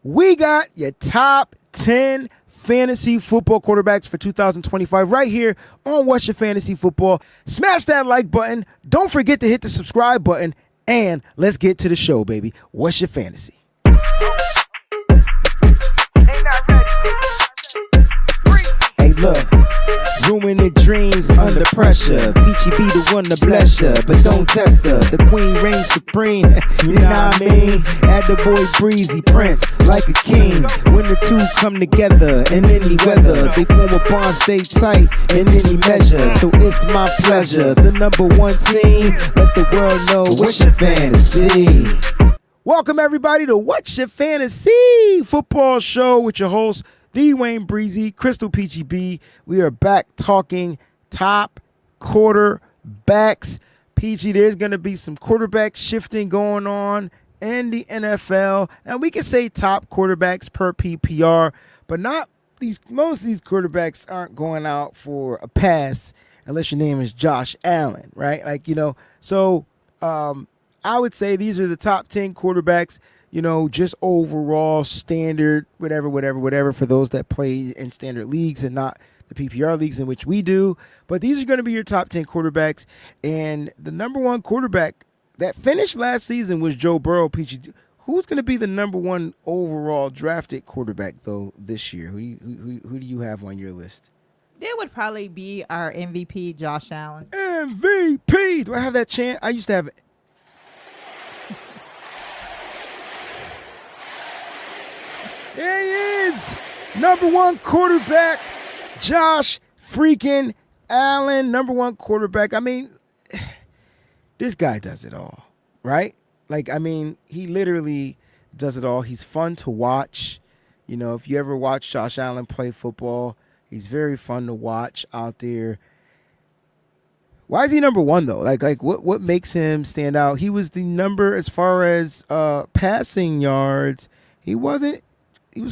We got your top 10 fantasy football quarterbacks for 2025 right here on What's Your Fantasy Football. Smash that like button. Don't forget to hit the subscribe button. And let's get to the show, baby. What's your fantasy? Hey, look. Ruining dreams under pressure. Peachy be the one to bless ya, but don't test her. The queen reigns supreme. You know what I mean? Add the boy Breezie, Prince, like a king. When the two come together in any weather, they form a bond, stay tight in any measure. So it's my pleasure. The number one team. Let the world know what's your fantasy. Welcome everybody to What's Your Fantasy Football Show with your host, the WayneBreezie, Crystal Peachy B. We are back talking top quarterbacks. Peachy, there's going to be some quarterback shifting going on in the NFL. And we can say top quarterbacks per PPR, but not these. Most of these quarterbacks aren't going out for a pass unless your name is Josh Allen, right? So I would say these are the top 10 quarterbacks, just overall standard, whatever, for those that play in standard leagues and not the PPR leagues in which we do. But these are going to be your top 10 quarterbacks. And the number one quarterback that finished last season was Joe Burrow. Peachy, who's going to be the number one overall drafted quarterback, though, this year? Who do you have on your list? It would probably be our MVP, Josh Allen. MVP! Do I have that chant? I used to have it. There he is, number one quarterback, Josh freaking Allen, number one quarterback. I mean, this guy does it all, right? He literally does it all. He's fun to watch. If you ever watch Josh Allen play football, he's very fun to watch out there. Why is he number one, though? What makes him stand out? He was the number as far as passing yards. He was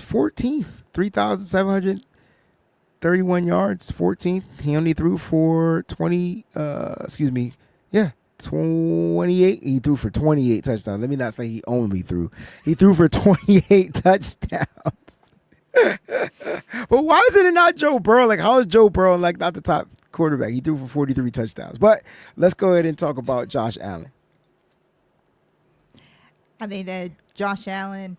14th, 3,731 yards, 14th. He only threw for 28. He threw for 28 touchdowns. Let me not say he only threw. He threw for 28 touchdowns. But why is it not Joe Burrow? How is Joe Burrow not the top quarterback? He threw for 43 touchdowns. But let's go ahead and talk about Josh Allen. I think that Josh Allen,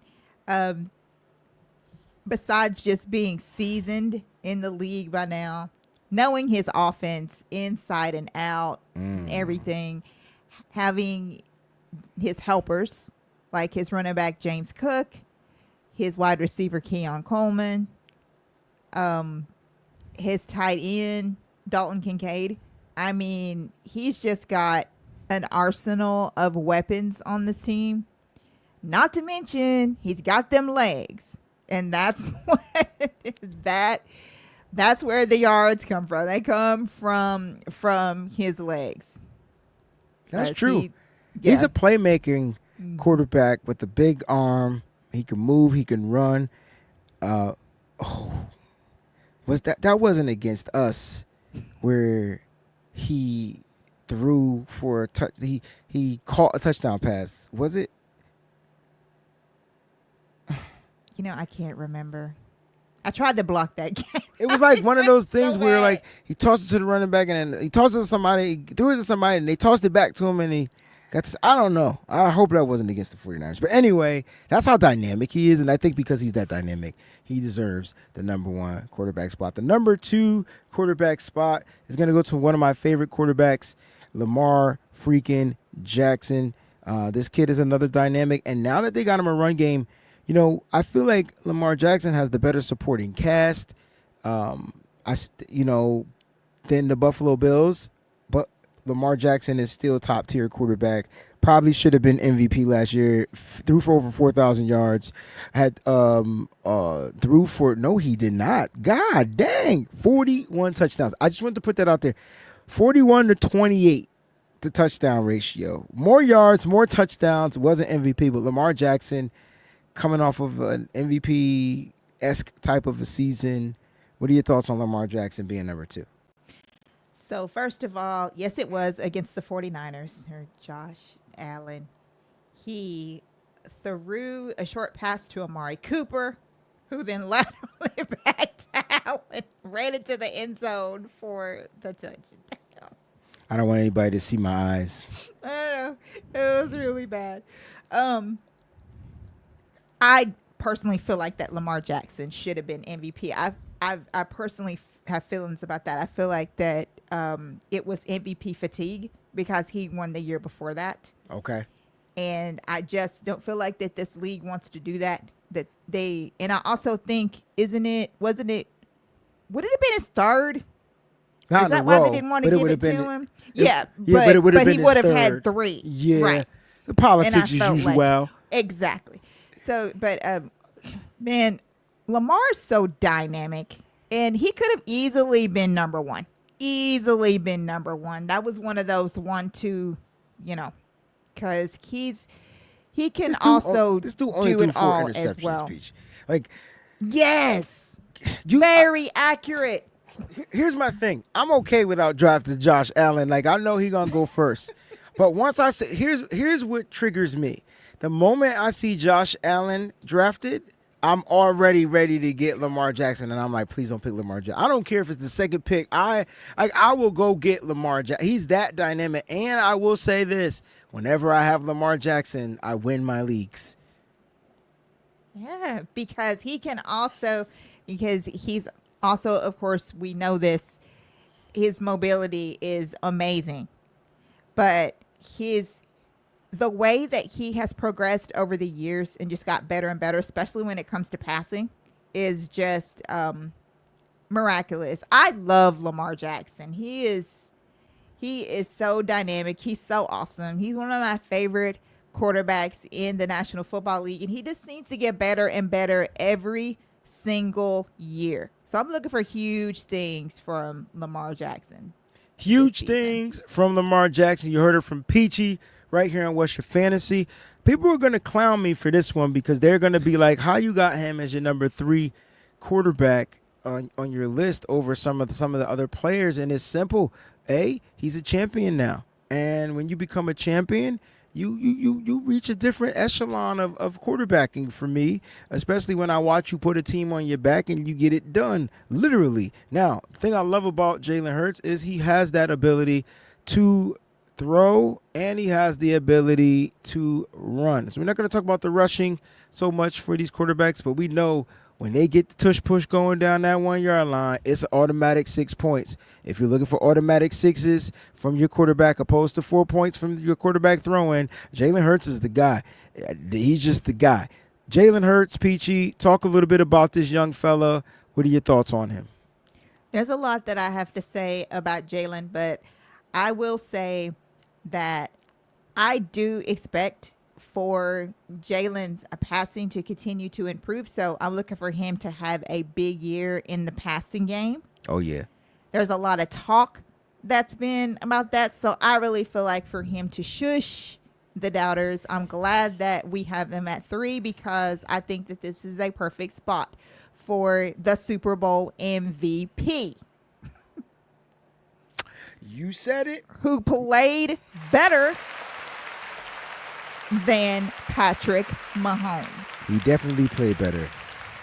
besides just being seasoned in the league by now, knowing his offense inside and out, everything, having his helpers like his running back James Cook, his wide receiver Keon Coleman, his tight end Dalton Kincaid. I mean, he's just got an arsenal of weapons on this team. Not to mention, he's got them legs. And that's that's where the yards come from. They come from his legs. That's true. He's a playmaking quarterback with a big arm. He can move. He can run. That wasn't against us where he threw for a touch. He caught a touchdown pass. Was it? I can't remember. I tried to block that game. It was like one of those things where he tossed it to the running back and then he tossed it to somebody, he threw it to somebody and they tossed it back to him and he got this. I don't know. I hope that wasn't against the 49ers. But anyway, that's how dynamic he is. And I think because he's that dynamic, he deserves the number one quarterback spot. The number two quarterback spot is going to go to one of my favorite quarterbacks, Lamar freaking Jackson. This kid is another dynamic. And now that they got him a run game, I feel like Lamar Jackson has the better supporting cast, than the Buffalo Bills. But Lamar Jackson is still top tier quarterback. Probably should have been MVP last year. Threw for over 4,000 yards. No, he did not. God dang, 41 touchdowns. I just wanted to put that out there. 41 to 28. The touchdown ratio. More yards, more touchdowns. Wasn't MVP, but Lamar Jackson, coming off of an MVP-esque type of a season. What are your thoughts on Lamar Jackson being number two? So, first of all, yes, it was against the 49ers, or Josh Allen. He threw a short pass to Amari Cooper, who then laterally backed out and ran into the end zone for the touchdown. I don't want anybody to see my eyes. I don't know. It was really bad. I personally feel like that Lamar Jackson should have been MVP. I personally have feelings about that. I feel like that it was MVP fatigue because he won the year before that. Okay. And I just don't feel like that this league wants to do that. And I also think, would it have been his third? Not Is in that a why row, they didn't want to but it give would it have been to him? it would have but been he his would have had third. 3. Yeah. Right. The politics as felt like- usual. Exactly. So, but man, Lamar's so dynamic, and he could have easily been number 1. Easily been number 1. That was one of those 1-2, because he can also this dude only do threw it 4 all interceptions, as well. Peach. Like, Yes, you, very accurate. here's my thing. I'm okay without drafting Josh Allen. Like, I know he's gonna go first, but once I say here's what triggers me. The moment I see Josh Allen drafted, I'm already ready to get Lamar Jackson, and I'm like, please don't pick Lamar Jackson. I don't care if it's the second pick. I will go get Lamar Jackson. He's that dynamic, and I will say this: whenever I have Lamar Jackson, I win my leagues. Yeah, because he's also, of course, we know this, his mobility is amazing. But the way that he has progressed over the years and just got better and better, especially when it comes to passing, is just miraculous. I love Lamar Jackson. He is so dynamic. He's so awesome. He's one of my favorite quarterbacks in the National Football League, and he just seems to get better and better every single year. So I'm looking for huge things from Lamar Jackson. Huge things from Lamar Jackson. You heard it from Peachy right here on What's Your Fantasy. People are going to clown me for this one because they're going to be like, how you got him as your number 3 quarterback on your list over some of the other players? And it's simple. He's a champion now. And when you become a champion, you reach a different echelon of quarterbacking for me, especially when I watch you put a team on your back and you get it done, literally. Now, the thing I love about Jalen Hurts is he has that ability to throw and he has the ability to run. So we're not going to talk about the rushing so much for these quarterbacks, but we know when they get the tush push going down that 1 yard line, it's an automatic 6 points. If you're looking for automatic 6s from your quarterback opposed to 4 points from your quarterback throwing, Jalen Hurts is the guy. He's just the guy. Jalen Hurts, Peachy, talk a little bit about this young fella. What are your thoughts on him? There's a lot that I have to say about Jalen, but I will say that I do expect for Jalen's passing to continue to improve. So I'm looking for him to have a big year in the passing game. Oh, yeah. There's a lot of talk that's been about that. So I really feel like for him to shush the doubters, I'm glad that we have him at 3 because I think that this is a perfect spot for the Super Bowl MVP. You said it. Who played better than Patrick Mahomes. He definitely played better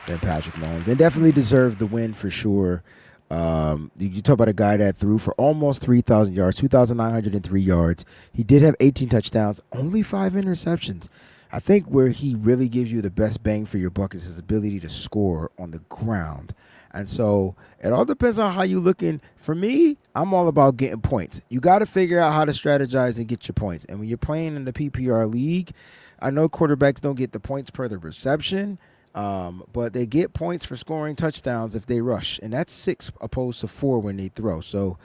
than Patrick Mahomes and definitely deserved the win for sure. You talk about a guy that threw for almost 3,000 yards, 2,903 yards. He did have 18 touchdowns, only 5 interceptions. I think where he really gives you the best bang for your buck is his ability to score on the ground. And so it all depends on how you're looking. For me, I'm all about getting points. You got to figure out how to strategize and get your points. And when you're playing in the PPR league, I know quarterbacks don't get the points per the reception, but they get points for scoring touchdowns if they rush. And that's 6 opposed to 4 when they throw. So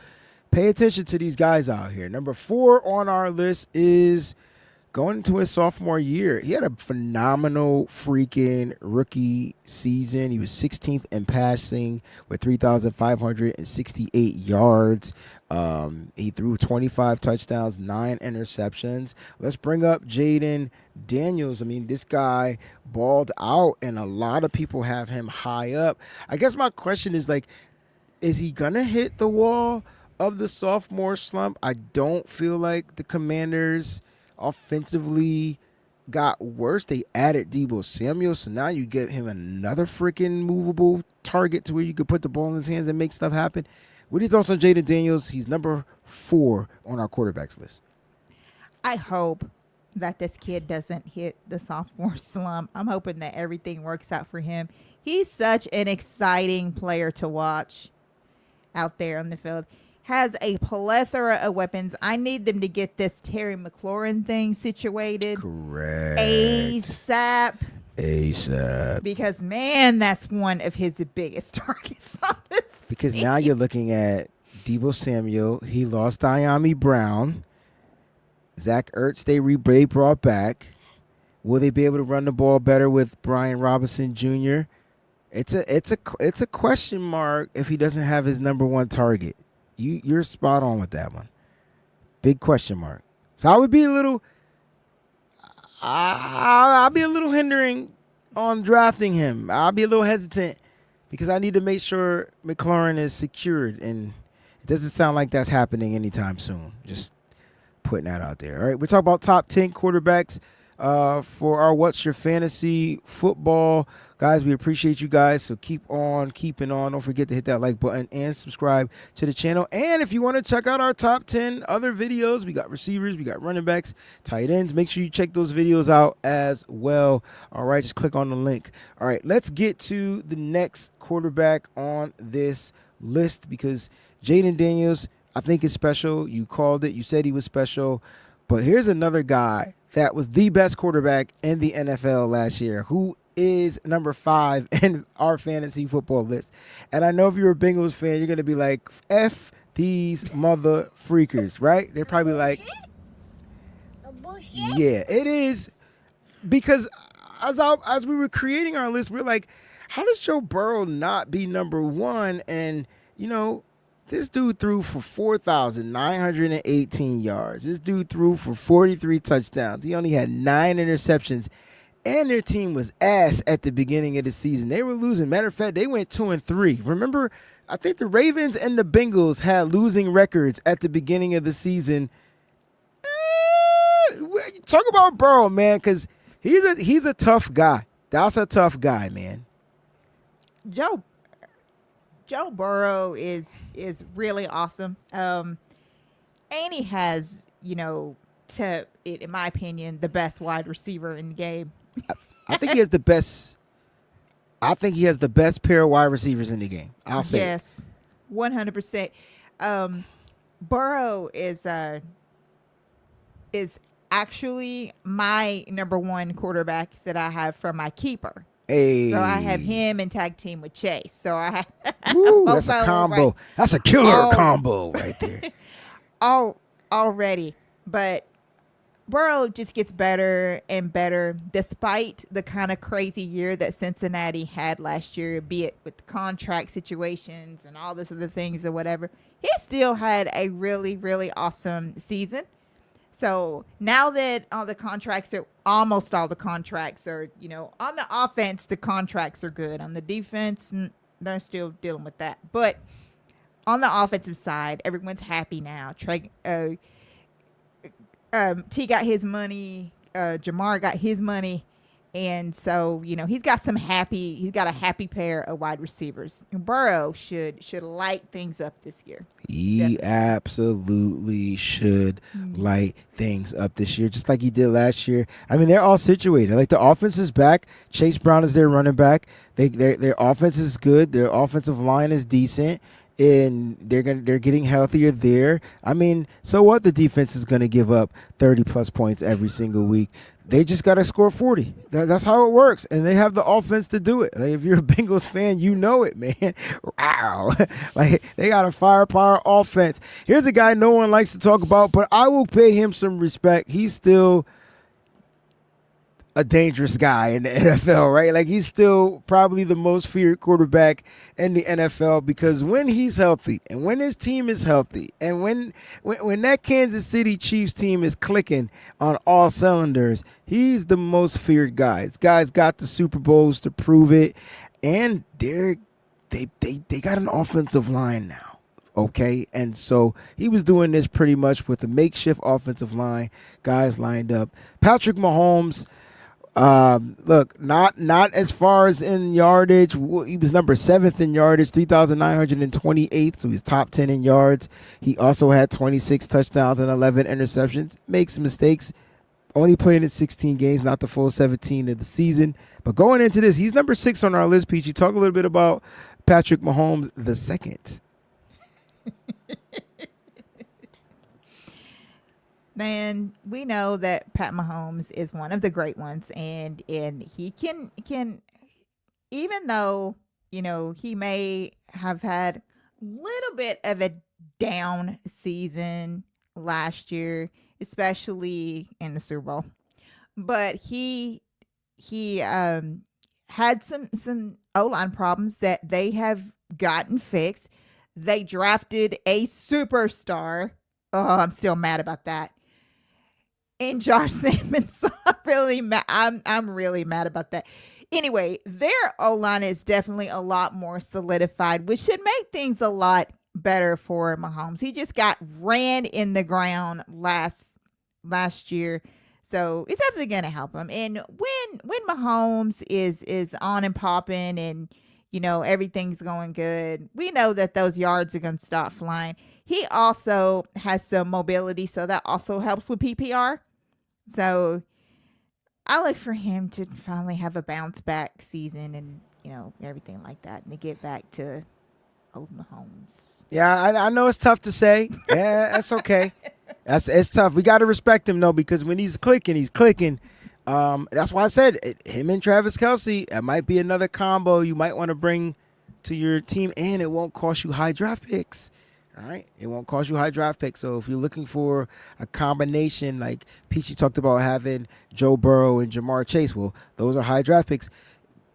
pay attention to these guys out here. Number 4 on our list is going into his sophomore year. He had a phenomenal freaking rookie season. He was 16th in passing with 3,568 yards. He threw 25 touchdowns, 9 interceptions. Let's bring up Jaden Daniels. I mean, this guy balled out, and a lot of people have him high up. I guess my question is, like, is he going to hit the wall of the sophomore slump? I don't feel like the Commanders offensively got worse. They added Deebo Samuel, so now you get him another freaking movable target to where you could put the ball in his hands and make stuff happen. What are your thoughts on Jaden Daniels? He's number 4 on our quarterbacks list. I hope that this kid doesn't hit the sophomore slump. I'm hoping that everything works out for him. He's such an exciting player to watch out there on the field. Has a plethora of weapons. I need them to get this Terry McLaurin thing situated. Correct. ASAP. Because, man, that's one of his biggest targets on this Because team. now you're looking at Deebo Samuel. He lost Diami Brown. Zach Ertz, they brought back. Will they be able to run the ball better with Brian Robinson Jr.? It's a question mark if he doesn't have his number 1 target. You're spot on with that one. Big question mark. So I would be a little. I'll be a little hindering on drafting him. I'll be a little hesitant because I need to make sure McLaurin is secured, and it doesn't sound like that's happening anytime soon. Just putting that out there. All right, we're talking about top 10 quarterbacks for our What's Your Fantasy Football. Guys, we appreciate you guys, so keep on keeping on. Don't forget to hit that like button and subscribe to the channel. And if you want to check out our top 10 other videos, we got receivers, we got running backs, tight ends. Make sure you check those videos out as well. All right, just click on the link. All right, let's get to the next quarterback on this list because Jaden Daniels, I think, is special. You called it. You said he was special. But here's another guy that was the best quarterback in the NFL last year who is number 5 in our fantasy football list. And I know if you're a Bengals fan, you're going to be like, F these mother freakers, right? They're probably like, yeah, it is. Because as we were creating our list, we're like, how does Joe Burrow not be number 1? And, you know, this dude threw for 4,918 yards. This dude threw for 43 touchdowns. He only had 9 interceptions. And their team was ass at the beginning of the season. They were losing. Matter of fact, they went 2-3. Remember, I think the Ravens and the Bengals had losing records at the beginning of the season. Talk about Burrow, man, because he's a tough guy. That's a tough guy, man. Joe Burrow is really awesome. And he has, in my opinion, the best wide receiver in the game. I think he has the best. I think he has the best pair of wide receivers in the game. I'll say yes, 100%. Burrow is actually my number 1 quarterback that I have for my keeper. Hey. So I have him and tag team with Chase. So I have that's a combo. Right. That's a killer combo right there. Already, but Burrow just gets better and better despite the kind of crazy year that Cincinnati had last year, be it with the contract situations and all this other things or whatever. He still had a really, really awesome season. So now that almost all the contracts are, on the offense, the contracts are good. On the defense, they're still dealing with that. But on the offensive side, everyone's happy now. T got his money. Jamar got his money. And so, he's got a happy pair of wide receivers. Burrow should light things up this year. He definitely absolutely should light things up this year, just like he did last year. I mean, they're all situated. Like, the offense is back. Chase Brown is their running back. Their offense is good. Their offensive line is decent. And they're getting healthier there. I mean, so what? The defense is going to give up 30-plus points every single week. They just got to score 40. That's how it works. And they have the offense to do it. Like, if you're a Bengals fan, you know it, man. Wow. Like, they got a firepower offense. Here's a guy no one likes to talk about, but I will pay him some respect. He's still a dangerous guy in the NFL, right? Like, he's still probably the most feared quarterback in the NFL because when he's healthy and when his team is healthy and when that Kansas City Chiefs team is clicking on all cylinders, he's the most feared guy. This guy's got the Super Bowls to prove it, and they got an offensive line now. Okay, and so he was doing this pretty much with a makeshift offensive line, guys lined up. Patrick Mahomes, Look, not as far as in yardage. He was number 7th in yardage, 3,928. So he's top 10 in yards. He also had 26 touchdowns and 11 interceptions. Makes mistakes. Only playing in 16 games, not the full 17 of the season. But going into this, he's number 6 on our list, Peachy. Talk a little bit about Patrick Mahomes the second. Man, we know that Pat Mahomes is one of the great ones, and he can even though he may have had a little bit of a down season last year, especially in the Super Bowl, but he had some O-line problems that they have gotten fixed. They drafted a superstar. Oh, I'm still mad about that. And Josh Simmons, I'm really mad. I'm really mad about that. Anyway, their O-line is definitely a lot more solidified, which should make things a lot better for Mahomes. He just got ran in the ground last year, so it's definitely going to help him. And when Mahomes is on and popping, and everything's going good, we know that those yards are going to stop flying. He also has some mobility, so that also helps with PPR. So I look for him to finally have a bounce back season, and everything like that, and to get back to old Mahomes. Yeah, I know it's tough to say. Yeah, that's okay. It's tough. We got to respect him though, because when he's clicking, he's clicking. That's why I said him and Travis Kelce. It might be another combo you might want to bring to your team, and it won't cost you high draft picks. All right, it won't cost you high draft picks. So if you're looking for a combination, like Peachy talked about having Joe Burrow and Jamar Chase, well, those are high draft picks.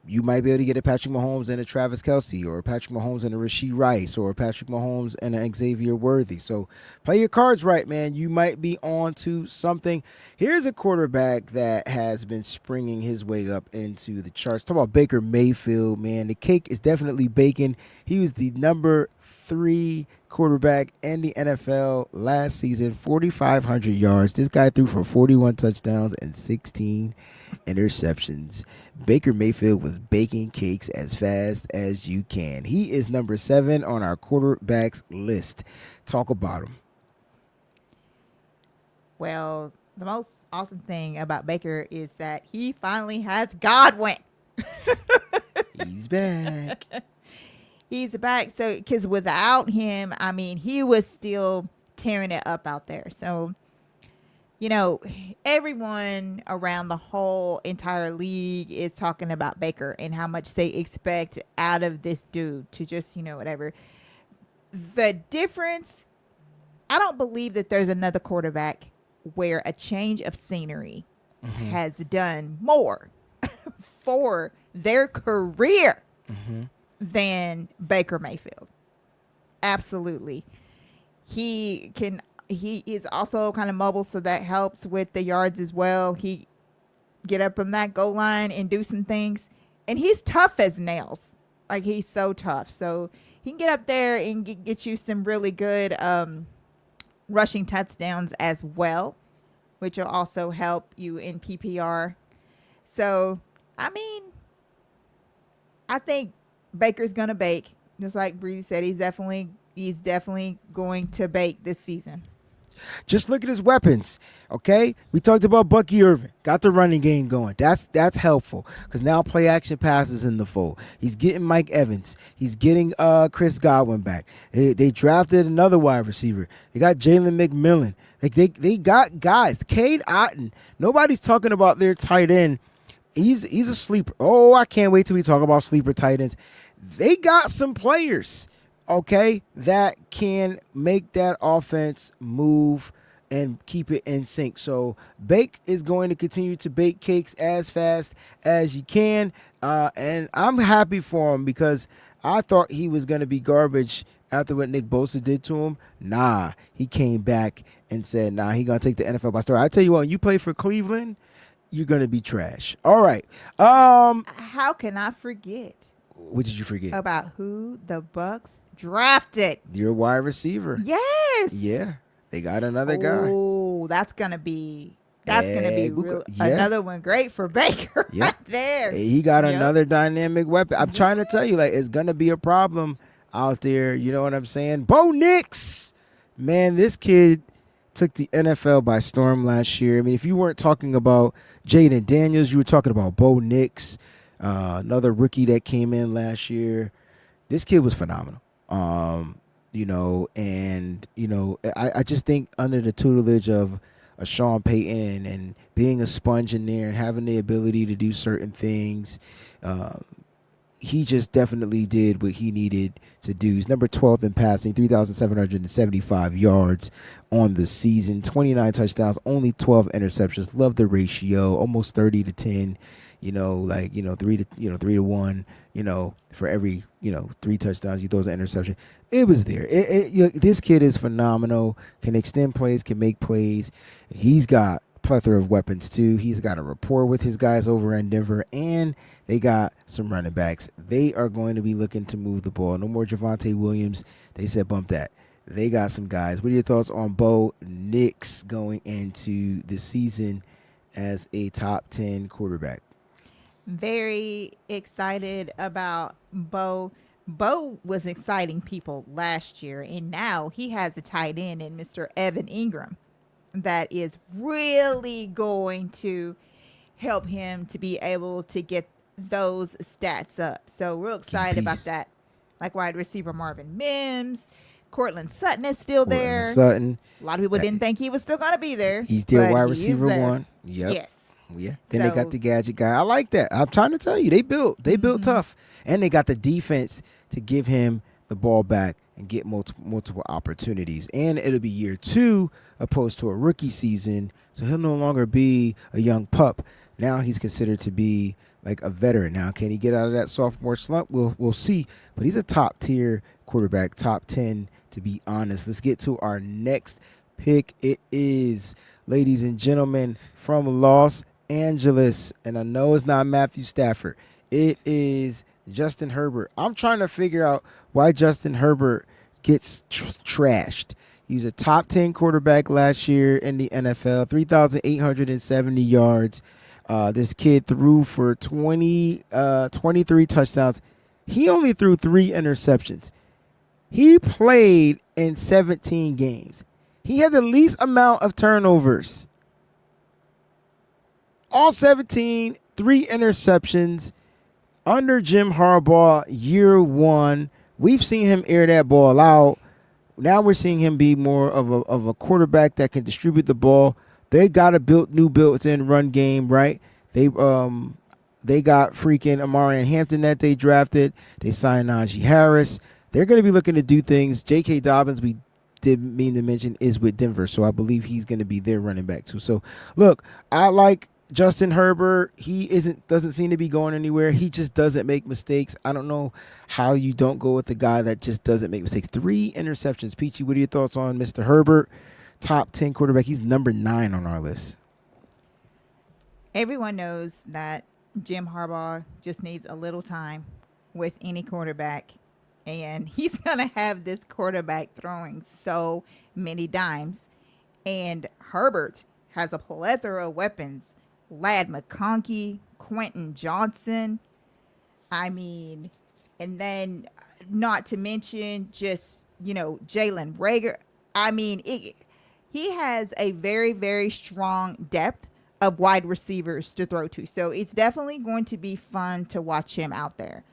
You might be able to get a Patrick Mahomes and a Travis Kelce, or a Patrick Mahomes and a Rashee Rice, or a Patrick Mahomes and an Xavier Worthy. So play your cards right, man. You might be on to something. Here's a quarterback that has been springing his way up into the charts. Talk about Baker Mayfield, man. The cake is definitely baking. He was the number 3 quarterback in the NFL last season, 4,500 yards. This guy threw for 41 touchdowns and 16 interceptions. Baker Mayfield was baking cakes as fast as you can. He is number 7 on our quarterbacks list. Talk about him. Well, the most awesome thing about Baker is that he finally has Godwin. He's back. He's back. So, because without him, I mean, he was still tearing it up out there. So, everyone around the whole entire league is talking about Baker and how much they expect out of this dude to just, whatever. The difference, I don't believe that there's another quarterback where a change of scenery has done more for their career than Baker Mayfield. Absolutely. He is also kind of mobile, so that helps with the yards as well. He get up on that goal line and do some things, and he's tough as nails. Like, he's so tough. So he can get up there and get you some really good rushing touchdowns as well, which will also help you in PPR. So, I mean, I think Baker's gonna bake, just like Breezie said. He's definitely going to bake this season. Just look at his weapons, okay? We talked about Bucky Irvin. Got the running game going. That's helpful, because now play action passes in the fold. He's getting Mike Evans. He's getting Chris Godwin back. They drafted another wide receiver. They got Jalen McMillan. Like they got guys. Cade Otton. Nobody's talking about their tight end. He's a sleeper. Oh, I can't wait till we talk about sleeper tight ends. They got some players, okay, that can make that offense move and keep it in sync. So Bake is going to continue to bake cakes as fast as you can. And I'm happy for him, because I thought he was going to be garbage after what Nick Bosa did to him. Nah, he came back and said, nah, he going to take the NFL by storm. I tell you what, when you play for Cleveland, you're going to be trash. All right. How can I forget? What did you forget? About who the Bucks drafted. Your wide receiver. Yes. Yeah. They got another guy. Oh, that's going to be That's going to be another one great for Baker right there. He got another dynamic weapon. I'm trying to tell you, like, it's going to be a problem out there. You know what I'm saying? Bo Nix, man, this kid took the NFL by storm last year. I mean, if you weren't talking about Jaden Daniels, you were talking about Bo Nix, another rookie that came in last year. This kid was phenomenal. I just think under the tutelage of Sean Payton and being a sponge in there and having the ability to do certain things, he just definitely did what he needed to do. He's number 12th in passing, 3,775 yards on the season, 29 touchdowns, only 12 interceptions. Love the ratio, almost 30-10. 3-1. For every 3 touchdowns, he throws an interception. It was there. This kid is phenomenal. Can extend plays, can make plays. He's got a plethora of weapons too. He's got a rapport with his guys over in Denver, and they got some running backs. They are going to be looking to move the ball. No more Javonte Williams. They said bump that. They got some guys. What are your thoughts on Bo Nix going into the season as a top 10 quarterback? Very excited about Bo. Bo was exciting people last year, and now he has a tight end in Mr. Evan Ingram that is really going to help him to be able to get those stats up. So we're excited about that. Like wide receiver Marvin Mims, Cortland Sutton is still there. Sutton. A lot of people didn't think he was still going to be there. He's still wide receiver 1. Yep. Yes. Yeah. Then they got the gadget guy. I like that. I'm trying to tell you, they built tough, and they got the defense to give him the ball back and get multiple opportunities. And it'll be year 2 opposed to a rookie season, so he'll no longer be a young pup. Now he's considered to be like a veteran. Now, can he get out of that sophomore slump? We'll see. But he's a top tier quarterback, top 10 to be honest. Let's get to our next pick. It is, ladies and gentlemen, from Los Angeles, and I know it's not Matthew Stafford. It is Justin Herbert. I'm trying to figure out why Justin Herbert gets trashed. He was a top 10 quarterback last year in the NFL, 3,870 yards. This kid threw for 23 touchdowns. He only threw 3 interceptions. He played in 17 games. He had the least amount of turnovers. All 17, 3 interceptions under Jim Harbaugh, year 1. We've seen him air that ball out. Now we're seeing him be more of a quarterback that can distribute the ball. They got a built-in run game, right? They got freaking Amarian Hampton that they drafted. They signed Najee Harris. They're going to be looking to do things. J.K. Dobbins, we didn't mean to mention, is with Denver, so I believe he's going to be their running back too. So, look, I like Justin Herbert. He doesn't seem to be going anywhere. He just doesn't make mistakes. I don't know how you don't go with the guy that just doesn't make mistakes. 3 interceptions. Peachy, what are your thoughts on Mr. Herbert? Top 10 quarterback. He's number 9 on our list. Everyone knows that Jim Harbaugh just needs a little time with any quarterback, and he's going to have this quarterback throwing so many dimes. And Herbert has a plethora of weapons. Ladd McConkey, Quentin Johnson. I mean, and then not to mention just, Jalen Reagor. I mean, he has a very, very strong depth of wide receivers to throw to. So it's definitely going to be fun to watch him out there.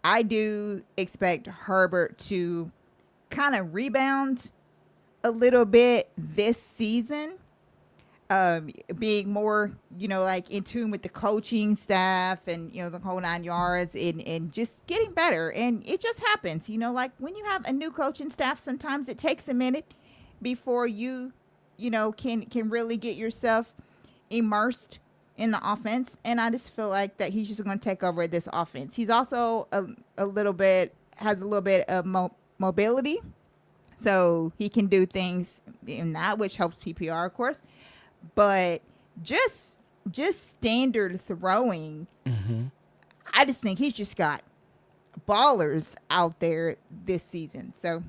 I do expect Herbert to kind of rebound a little bit this season. Being more, like in tune with the coaching staff and, the whole 9 yards and just getting better. And it just happens, like when you have a new coaching staff, sometimes it takes a minute before you can really get yourself immersed in the offense. And I just feel like that he's just going to take over this offense. He's also has a little bit of mobility. So he can do things in that, which helps PPR, of course. But just standard throwing, I just think he's just got ballers out there this season. So,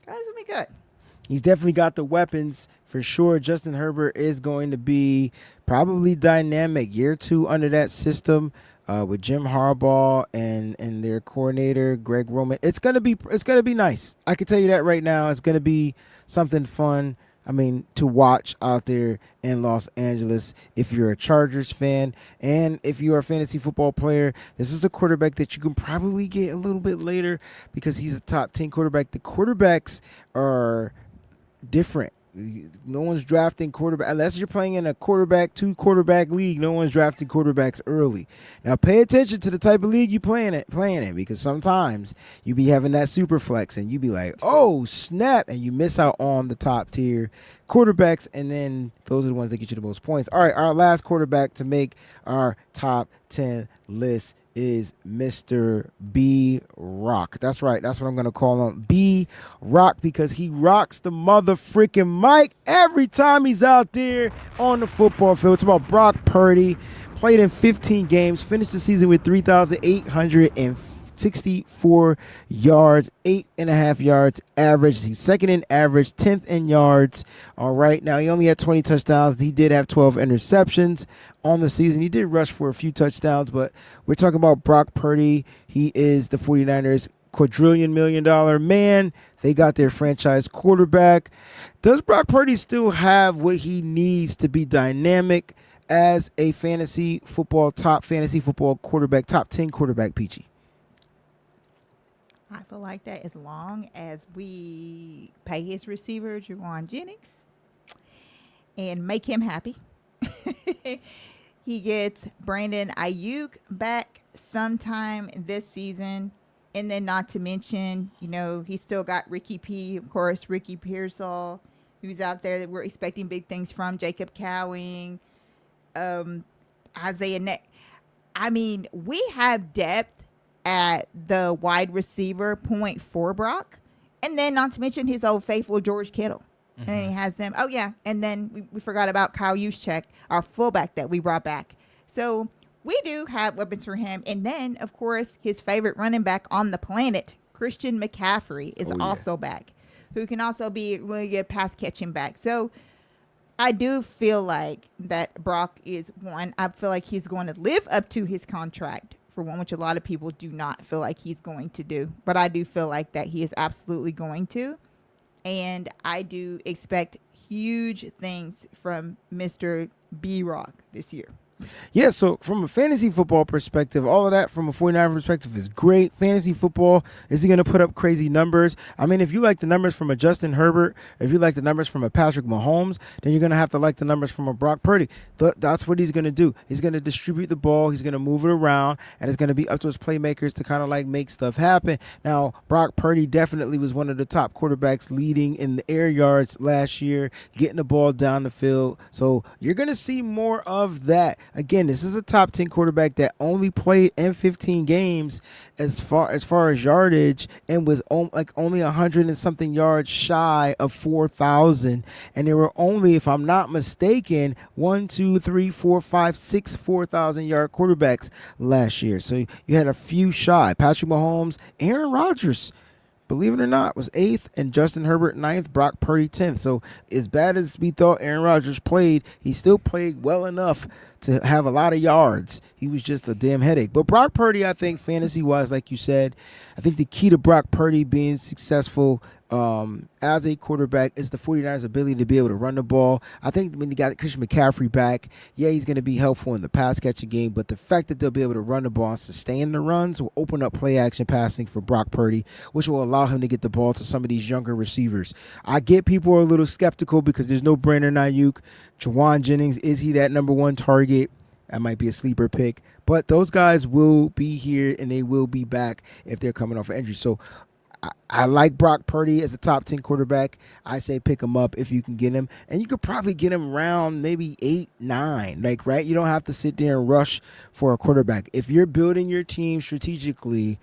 guys, will be good. He's definitely got the weapons for sure. Justin Herbert is going to be probably dynamic. Year 2 under that system with Jim Harbaugh and their coordinator Greg Roman. It's gonna be nice. I can tell you that right now. It's gonna be something fun. I mean, to watch out there in Los Angeles if you're a Chargers fan and if you're a fantasy football player. This is a quarterback that you can probably get a little bit later because he's a top 10 quarterback. The quarterbacks are different. No one's drafting quarterback unless you're playing in a two quarterback league. No one's drafting quarterbacks early. Now pay attention to the type of league you playing in because sometimes you be having that super flex and you be like, oh snap, and you miss out on the top tier quarterbacks, and then those are the ones that get you the most points. All right, our last quarterback to make our top 10 list is Mr. B-Rock. That's right. That's what I'm going to call him. B-Rock, because he rocks the mother freaking mic every time he's out there on the football field. It's about Brock Purdy. Played in 15 games. Finished the season with 3,864 yards, 8.5 yards average. He's second in average, 10th in yards. All right. Now, he only had 20 touchdowns. He did have 12 interceptions on the season. He did rush for a few touchdowns, but we're talking about Brock Purdy. He is the 49ers quadrillion million dollar man. They got their franchise quarterback. Does Brock Purdy still have what he needs to be dynamic as a top fantasy football quarterback, top 10 quarterback, Peachy? I feel like that as long as we pay his receiver, Juwan Jennings, and make him happy. He gets Brandon Ayuk back sometime this season. And then not to mention, he's still got Ricky P, of course, Ricky Pearsall, who's out there that we're expecting big things from, Jacob Cowing, Isaiah Neck. I mean, we have depth at the wide receiver point for Brock. And then not to mention his old faithful George Kittle. Mm-hmm. And he has them. Oh, yeah. And then we forgot about Kyle Juszczyk, our fullback that we brought back. So we do have weapons for him. And then, of course, his favorite running back on the planet, Christian McCaffrey, is also back, who can also be really good pass catching back. So I do feel like that Brock is one. I feel like he's going to live up to his contract, for one, which a lot of people do not feel like he's going to do. But I do feel like that he is absolutely going to. And I do expect huge things from Mr. B-Rock this year. Yeah, so from a fantasy football perspective, all of that from a 49er perspective is great. Fantasy football, is he going to put up crazy numbers? I mean, if you like the numbers from a Justin Herbert, if you like the numbers from a Patrick Mahomes, then you're going to have to like the numbers from a Brock Purdy. That's what he's going to do. He's going to distribute the ball. He's going to move it around, and it's going to be up to his playmakers to kind of like make stuff happen. Now, Brock Purdy definitely was one of the top quarterbacks leading in the air yards last year, getting the ball down the field. So you're going to see more of that. Again, this is a top 10 quarterback that only played in 15 games as far as yardage and was only 100 and something yards shy of 4,000. And there were only, if I'm not mistaken, 4,000 yard quarterbacks last year. So you had a few shy. Patrick Mahomes, Aaron Rodgers, believe it or not, was 8th, and Justin Herbert 9th, Brock Purdy 10th. So as bad as we thought Aaron Rodgers played, he still played well enough to have a lot of yards. He was just a damn headache. But Brock Purdy, I think, fantasy-wise, like you said, I think the key to Brock Purdy being successful as a quarterback is the 49ers' ability to be able to run the ball. I think when you got Christian McCaffrey back, yeah, he's going to be helpful in the pass-catching game, but the fact that they'll be able to run the ball and sustain the runs will open up play-action passing for Brock Purdy, which will allow him to get the ball to some of these younger receivers. I get people are a little skeptical because there's no Brandon Ayuk. Juwan Jennings, is he that number one target? That might be a sleeper pick. But those guys will be here, and they will be back if they're coming off an injury. So I like Brock Purdy as a top 10 quarterback. I say pick him up if you can get him. And you could probably get him around maybe 8, 9. Right? You don't have to sit there and rush for a quarterback. If you're building your team strategically,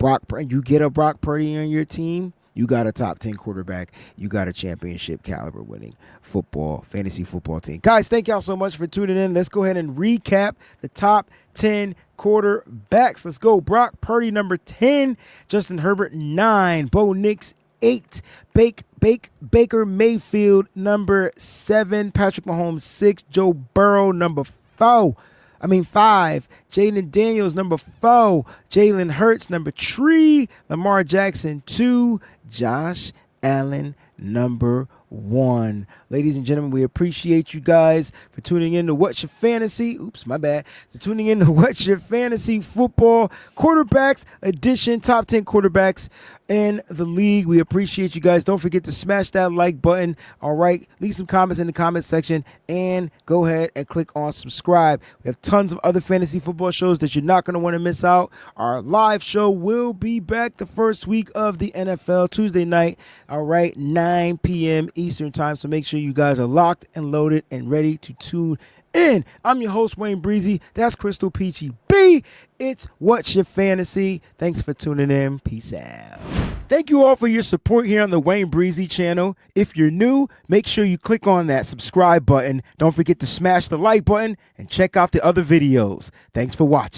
you get a Brock Purdy on your team, you got a top 10 quarterback. You got a championship caliber winning fantasy football team. Guys, thank y'all so much for tuning in. Let's go ahead and recap the top 10 quarterbacks. Let's go. Brock Purdy, number 10. Justin Herbert, 9. Bo Nix, 8. Baker Mayfield, number 7. Patrick Mahomes, 6. Joe Burrow, number 5. Jaden Daniels, number 4. Jalen Hurts, number 3. Lamar Jackson, 2. Josh Allen, number 1. Ladies and gentlemen, we appreciate you guys for tuning in to What's Your Fantasy. Tuning in to What's Your Fantasy Football Quarterbacks Edition. Top 10 quarterbacks in the league. We appreciate you guys. Don't forget to smash that like button. All right. Leave some comments in the comment section and go ahead and click on subscribe. We have tons of other fantasy football shows that you're not going to want to miss out. Our live show will be back the first week of the NFL, Tuesday night. All right. 9 p.m. Eastern time. So make sure you guys are locked and loaded and ready to tune in. I'm your host, WayneBreezie. That's Crystal Peachy B. It's What's Your Fantasy. Thanks for tuning in. Peace out. Thank you all for your support here on the WayneBreezie channel. If you're new, make sure you click on that subscribe button. Don't forget to smash the like button and check out the other videos. Thanks for watching.